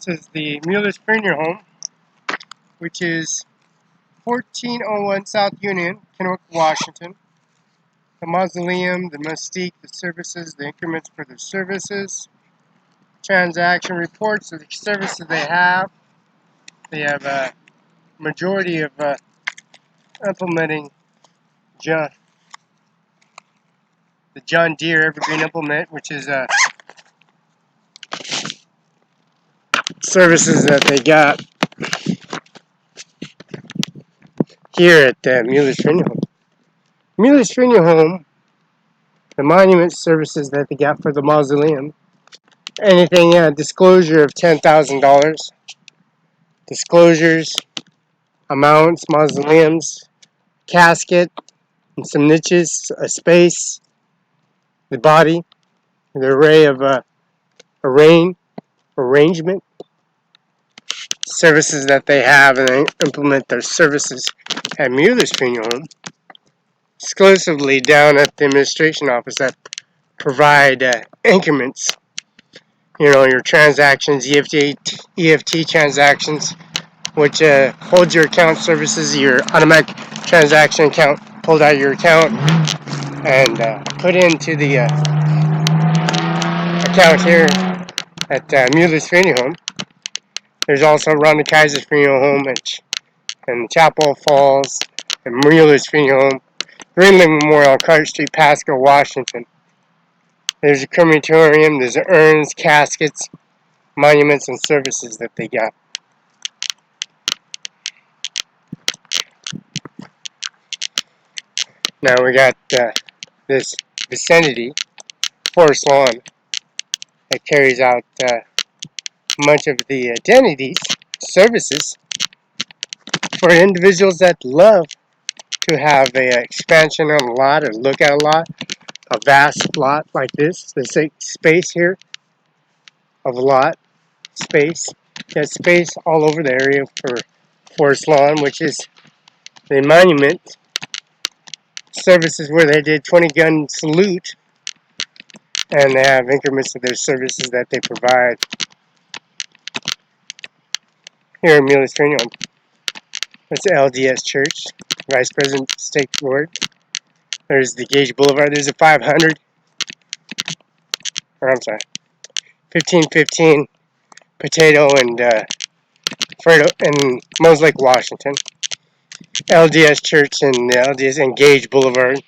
This is the Mueller's Funeral Home, which is 1401 South Union, Kennewick, Washington. The mausoleum, the mystique, the services, the increments for the services, transaction reports of the services they have. They have a majority of implementing the John Deere Evergreen Implement, which is services that they got here at Mueller's Funeral Home. Mueller's Funeral Home, the monument services that they got for the mausoleum, anything disclosure of $10,000, disclosures, amounts, mausoleums, casket, and some niches, a space, the body, the array of arrangement, services that they have, and they implement their services at Mueller's Funeral Home, exclusively down at the administration office that provide increments. You know, your transactions, EFT transactions, which holds your account services, your automatic transaction account, pulled out of your account and put into the account here at Mueller's Funeral Home. There's also Ronda Kaiser's Funeral Home and Chapel Falls and Mueller's Funeral Home, Greenland Memorial, Carter Street, Pasco, Washington. There's a crematorium, there's urns, caskets, monuments, and services that they got. Now we got this vicinity, Forest Lawn, that carries out much of the identities, services for individuals that love to have a expansion on a lot or look at a lot, a vast lot like this. There's a space here of a lot, space. There's space all over the area for Forest Lawn, which is the monument services where they did 20-gun salute, and they have increments of their services that they provide here in Mueller's Funeral Home. That's the LDS Church, Vice President State Board. There's the Gage Boulevard. There's a 1515 Potato and Fredo in Mose Lake, Washington. LDS Church and the LDS and Gage Boulevard.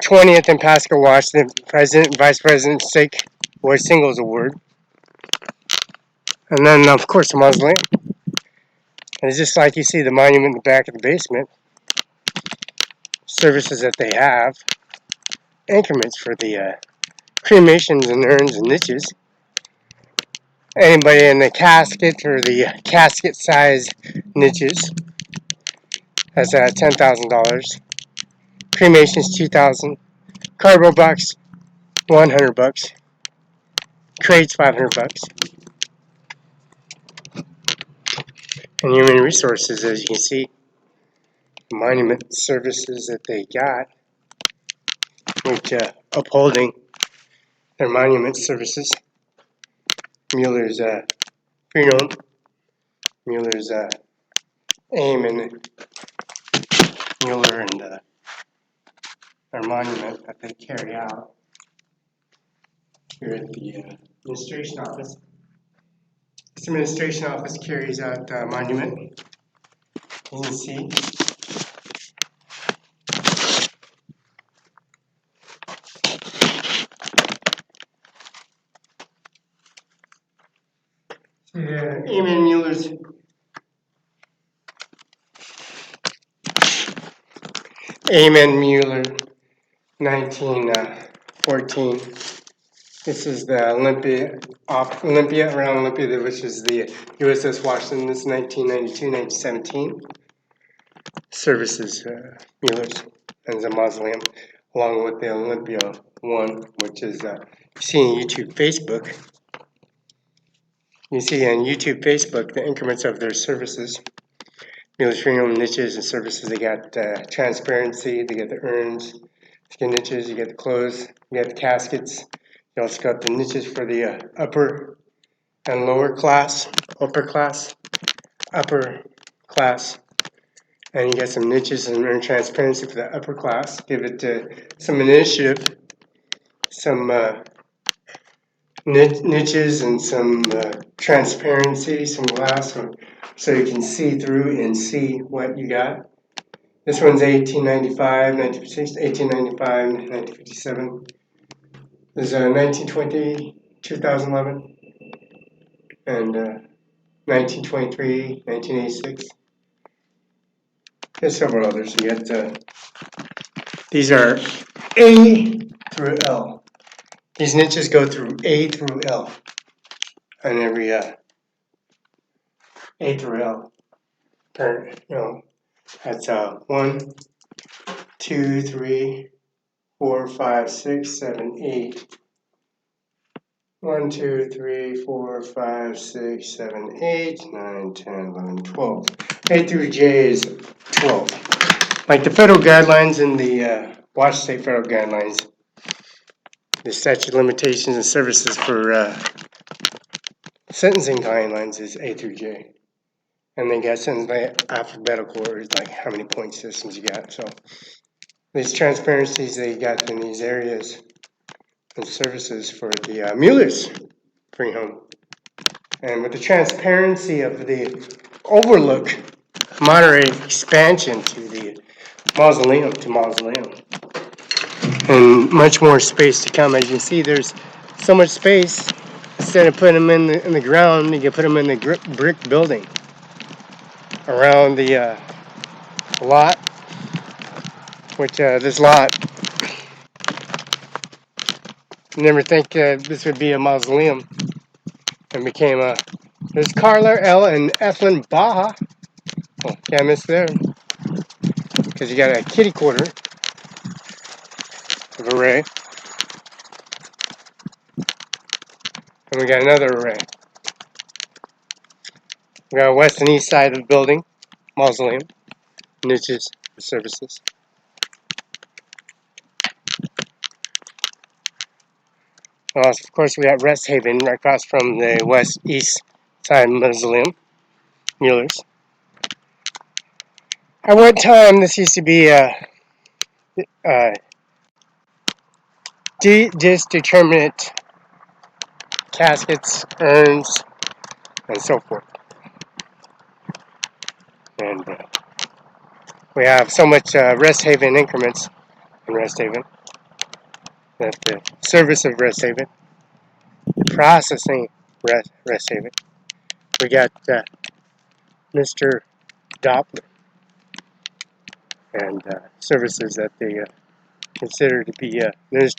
20th in Pasco, Washington. President and Vice President State Board Singles Award. And then, of course, the mausoleum. And it's just like you see the monument in the back of the basement. Services that they have. Increments for the cremations and urns and niches. Anybody in the casket or the casket size niches has $10,000. Cremations $2,000. Cardboard box $100. Crates $500. And human resources, as you can see, monument services that they got, which upholding their monument services. Mueller's Funeral, Mueller's AIM, and Mueller and their monument that they carry out here at the administration office. This administration office carries out monument. You can see. Eamon Mueller's Amen Mueller, 1914. This is the Olympia, around Olympia, which is the USS Washington. This is 1992-1917. Services, Mueller's, and the mausoleum, along with the Olympia one, which is you see on YouTube, Facebook. You see on YouTube, Facebook, the increments of their services. Mueller's Funeral niches and services. They got transparency, they got the urns, the niches, you got the clothes, you got the caskets. You also got the niches for the upper and lower class, upper class, and you got some niches and transparency for the upper class. Give it some initiative, some niches and some transparency, some glass, so you can see through and see what you got. This one's 1895, 1895, 1957. There's 1920, 2011, and 1923, 1986. There's several others. You got these are A through L. These niches go through A through L on every A through L. That's 1, 2, 3, 4, 5, 6, 7, 8. 1, 2, 3, 4, 5, 6, 7, 8, 9, 10, 11, 12. A through J is 12. Like the federal guidelines and the Washington State federal guidelines, the statute of limitations and services for sentencing guidelines is A through J. And they got sentenced by alphabetical order, like how many point systems you got. So these transparencies they got in these areas and services for the Muellers bring home. And with the transparency of the overlook, moderate expansion to the mausoleum and much more space to come. As you can see, there's so much space. Instead of putting them in the ground, you can put them in the brick building around the lot, which this lot, never think this would be a mausoleum, and became a, there's Carla, L, and Ethlyn Baja. Oh, can't miss there, because you got a kitty quarter of array, and we got another array. We got west and east side of the building, mausoleum, niches, services. Of course, we got Rest Haven right across from the west-east side mausoleum, Mueller's. At one time, this used to be disdeterminate caskets, urns, and so forth. And we have so much Rest Haven increments in Rest Haven that the service of Rest Haven, processing Rest Haven. We got Mr. Doppler and services that they consider to be there's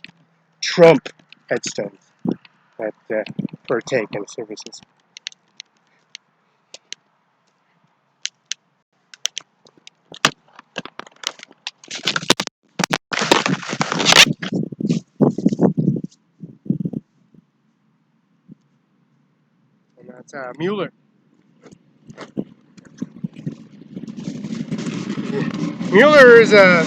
Trump headstones that partake in services. And that's Mueller. Mueller is our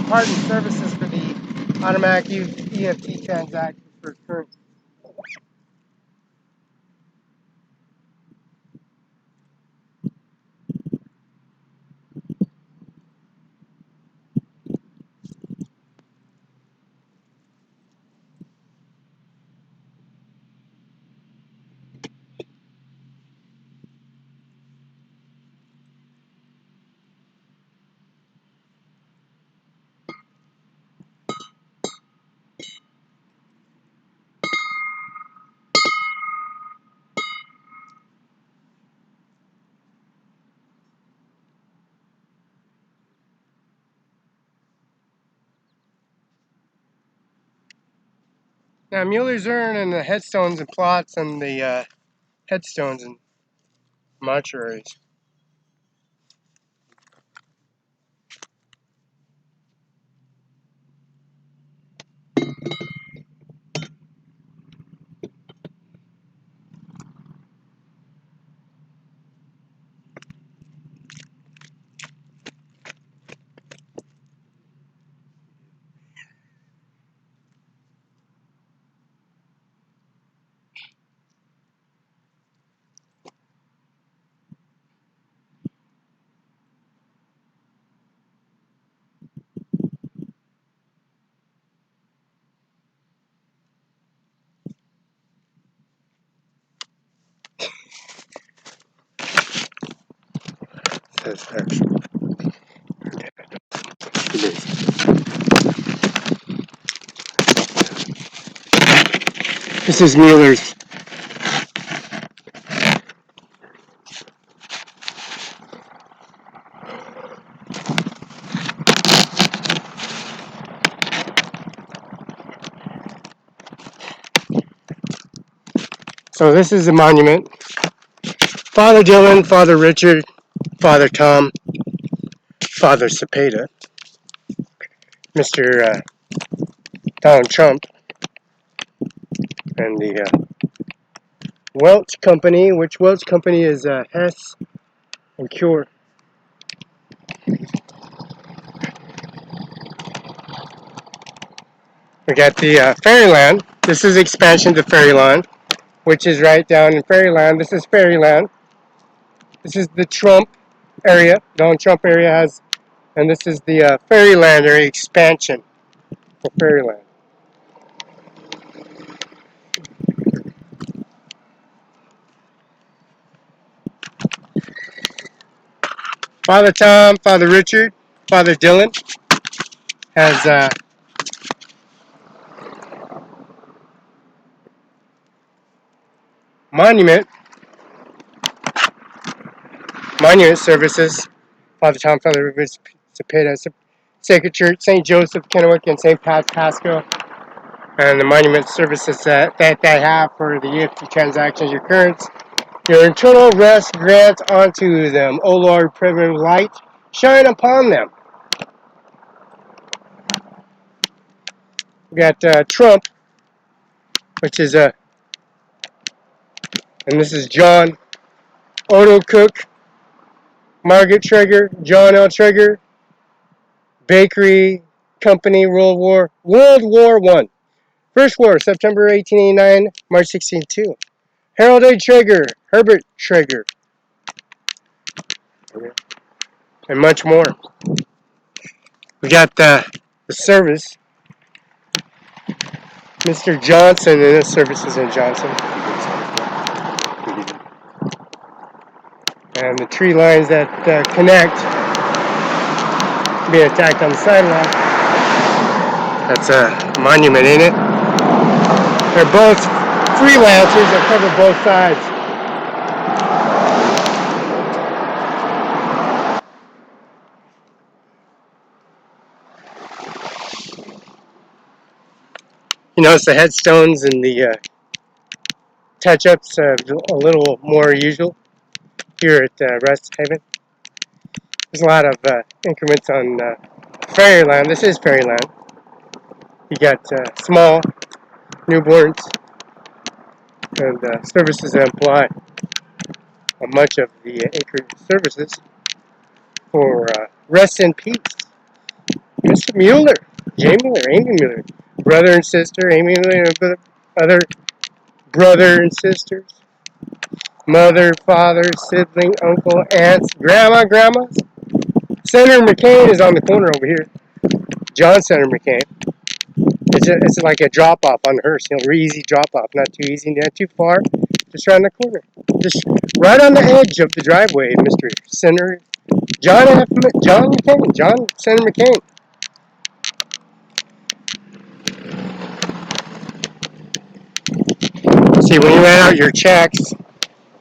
part in services for the automatic EFT transaction for currency. Now Mueller's urn and the headstones and plots and the headstones and mortuaries. says actual. This is Mueller's. So this is the monument. Father Dylan, Father Richard, Father Tom, Father Cepeda, Mr. Donald Trump, and the Welch Company, which Welch Company is Hess and Cure. We got the Fairyland. This is expansion to Fairyland, which is right down in Fairyland. This is Fairyland. This is the Trump area. Donald Trump area has, and this is the Fairyland area expansion for Fairyland. Father Tom, Father Richard, Father Dylan has monument services. Father Tom, Father Richard, Cepeda, Sacred Church, St. Joseph, Kennewick, and St. Pat's Pasco, and the monument services that they have for the EFT transactions, your currents, your internal rest grant onto them, O Lord, primitive light, shine upon them. We got Trump, which is and this is John Otto Cook, Margaret Traeger, John L. Traeger, Bakery Company, World War I. First War, September 1889, March 1602. Harold A. Traeger, Herbert Traeger, and much more. We got the service, Mr. Johnson, and his services in Johnson. And the tree lines that connect, being attacked on the sidewalk. That's a monument, ain't it? They're both freelancers that cover both sides. You notice the headstones and the touch-ups are a little more usual here at Rest Haven. There's a lot of increments on Fairyland. This is Fairyland. You got small newborns and services that apply on much of the acre services for Rest in Peace. Mr. Mueller, Jay Mueller, Amy Mueller, brother and sister, Amy Mueller, and other brother and sisters, mother, father, sibling, uncle, aunts, grandmas. Senator McCain is on the corner over here. John Senator McCain. It's like a drop off on the hearse, real easy drop off, not too easy, not too far, just around the corner, just right on the edge of the driveway, Mr. Senator John McCain, John Senator McCain. See, when you write out your checks,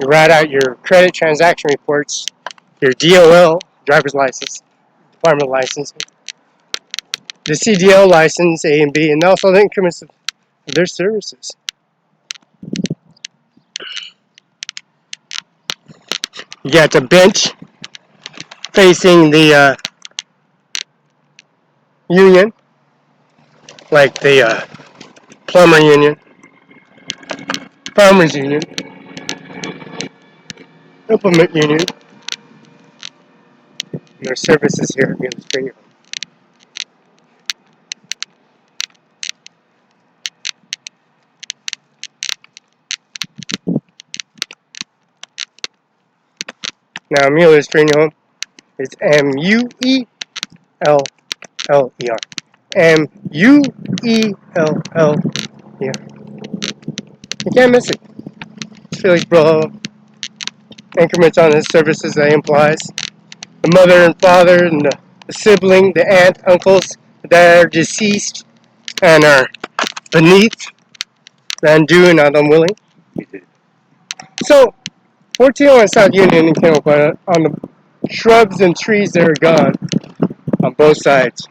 you write out your credit transaction reports, your DOL, driver's license, department license, the CDL license, A and B, and also the increments of their services. You got the bench facing the union, like the plumber union, farmers union, implement union, and their services here at Mueller's Premium. Now, Mueller's Premium Home is Mueller. Mueller. You can't miss it. It's Felix Barela. Increments on his services that he implies. the mother and father and the sibling, the aunt, uncles that are deceased and are beneath the undue and not unwilling. So, 1401 South Union and Kennel on the shrubs and trees that are gone on both sides.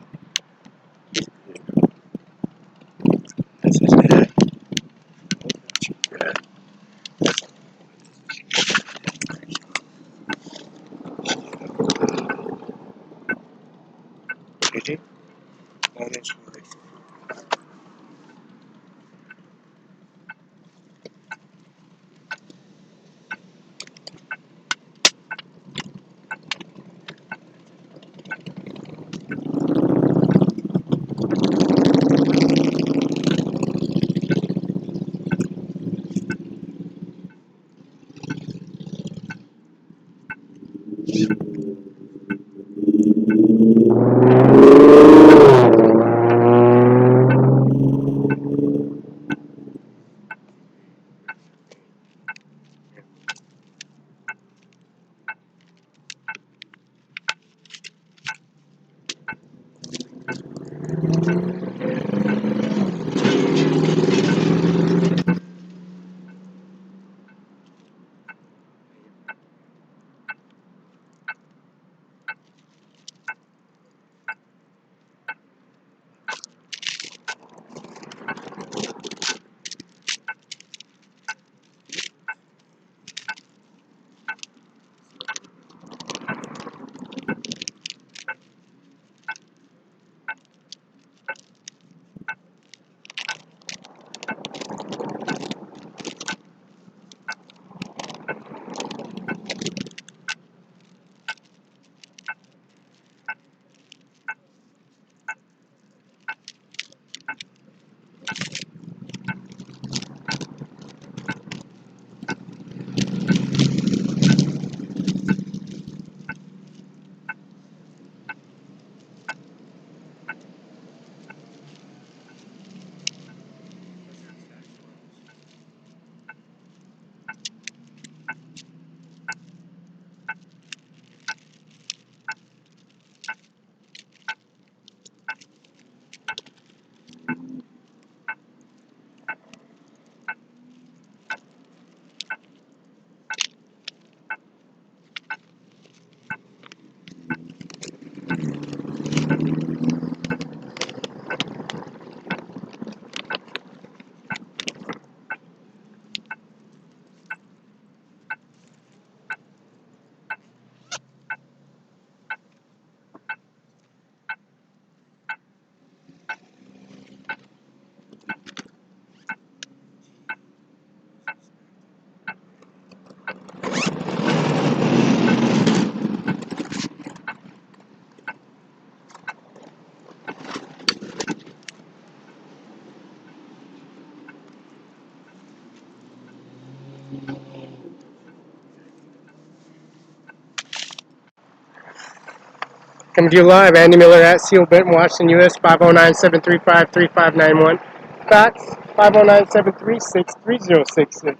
Coming to you live, Andy Miller at Seal Benton, Washington, U.S. 509-735-3591. Fax 509-736-3066.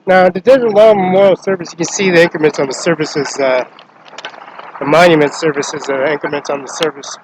Now, the Desert Lawn Memorial Service, you can see the increments on the services, the monument services, increments on the service.